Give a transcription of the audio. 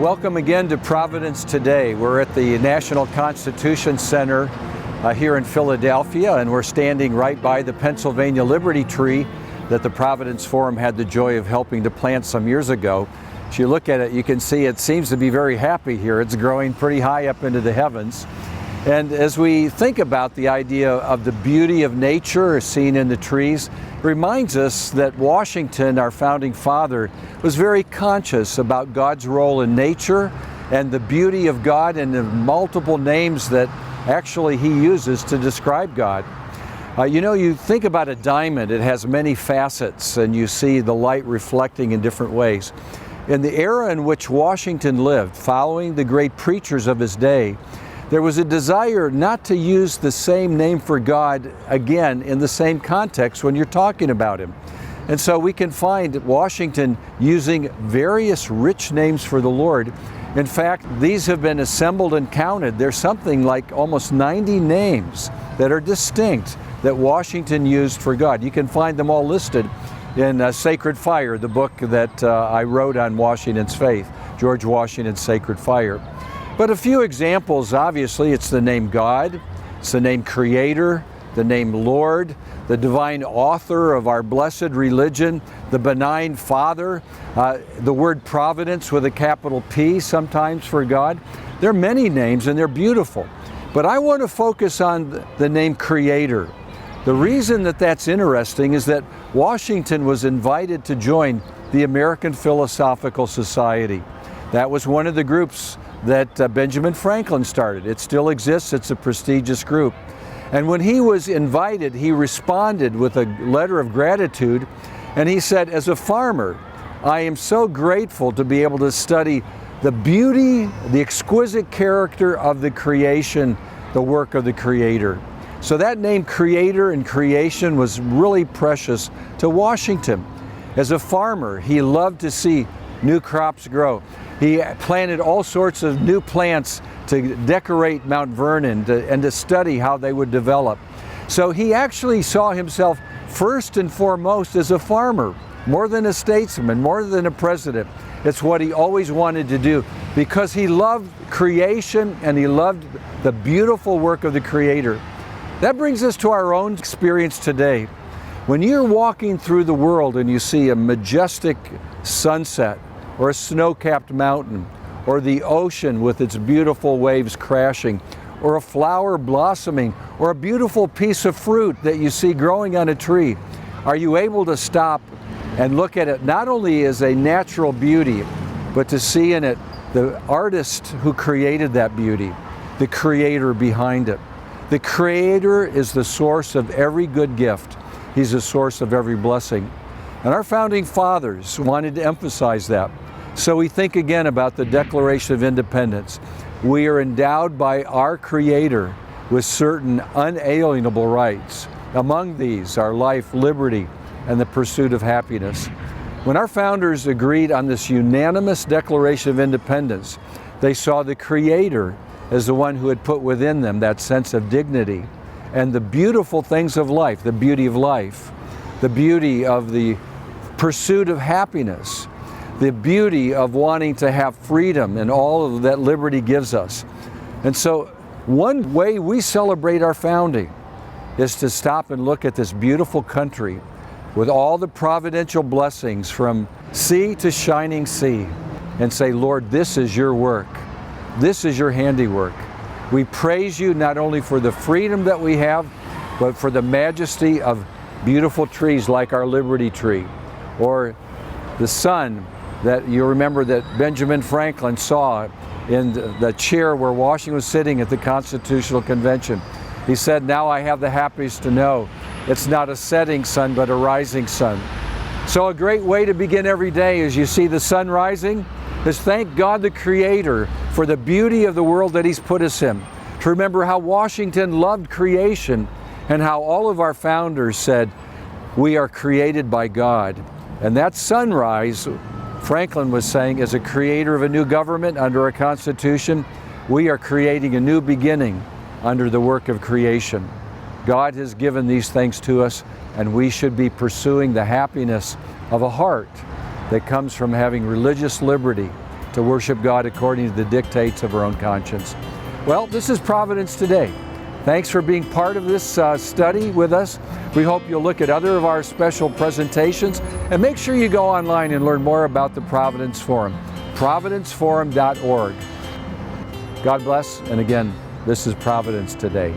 Welcome again to Providence today. We're at the National Constitution Center here in Philadelphia, and we're standing right by the Pennsylvania Liberty Tree that the Providence Forum had the joy of helping to plant some years ago. As you look at it, you can see it seems to be very happy here. It's growing pretty high up into the heavens. And as we think about the idea of the beauty of nature seen in the trees, it reminds us that Washington, our founding father, was very conscious about God's role in nature and the beauty of God and the multiple names that actually he uses to describe God. You think about a diamond, it has many facets, and you see the light reflecting in different ways. In the era in which Washington lived, following the great preachers of his day, there was a desire not to use the same name for God again in the same context when you're talking about him. And so we can find Washington using various rich names for the Lord. In fact, these have been assembled and counted. There's something like almost 90 names that are distinct that Washington used for God. You can find them all listed in Sacred Fire, the book that I wrote on Washington's faith, George Washington's Sacred Fire. But a few examples, obviously, it's the name God, it's the name Creator, the name Lord, the divine author of our blessed religion, the benign Father, the word Providence with a capital P sometimes for God. There are many names and they're beautiful. But I want to focus on the name Creator. The reason that that's interesting is that Washington was invited to join the American Philosophical Society. That was one of the groups that Benjamin Franklin started. It still exists, it's a prestigious group. And when he was invited, he responded with a letter of gratitude, and he said, as a farmer, I am so grateful to be able to study the beauty, the exquisite character of the creation, the work of the Creator. So that name Creator and creation was really precious to Washington. As a farmer, he loved to see new crops grow. He planted all sorts of new plants to decorate Mount Vernon and to study how they would develop. So he actually saw himself first and foremost as a farmer, more than a statesman, more than a president. It's what he always wanted to do because he loved creation and he loved the beautiful work of the Creator. That brings us to our own experience today. When you're walking through the world and you see a majestic sunset, or a snow-capped mountain, or the ocean with its beautiful waves crashing, or a flower blossoming, or a beautiful piece of fruit that you see growing on a tree, are you able to stop and look at it not only as a natural beauty, but to see in it the artist who created that beauty, the Creator behind it. The Creator is the source of every good gift. He's the source of every blessing. And our founding fathers wanted to emphasize that. So we think again about the Declaration of Independence. We are endowed by our Creator with certain unalienable rights. Among these are life, liberty, and the pursuit of happiness. When our founders agreed on this unanimous Declaration of Independence, they saw the Creator as the one who had put within them that sense of dignity and the beautiful things of life, the beauty of life, the beauty of the pursuit of happiness, the beauty of wanting to have freedom and all of that liberty gives us. And so one way we celebrate our founding is to stop and look at this beautiful country with all the providential blessings from sea to shining sea and say, Lord, this is your work. This is your handiwork. We praise you not only for the freedom that we have, but for the majesty of beautiful trees like our Liberty Tree, or the sun that you remember that Benjamin Franklin saw in the chair where Washington was sitting at the Constitutional Convention. He said, now I have the happiness to know it's not a setting sun, but a rising sun. So a great way to begin every day as you see the sun rising is thank God the Creator for the beauty of the world that He's put us in. To remember how Washington loved creation and how all of our founders said, we are created by God. And that sunrise, Franklin was saying, as a creator of a new government under a constitution, we are creating a new beginning under the work of creation. God has given these things to us, and we should be pursuing the happiness of a heart that comes from having religious liberty to worship God according to the dictates of our own conscience. Well, this is Providence Today. Thanks for being part of this study with us. We hope you'll look at other of our special presentations, and make sure you go online and learn more about the Providence Forum, providenceforum.org. God bless, and again, this is Providence Today.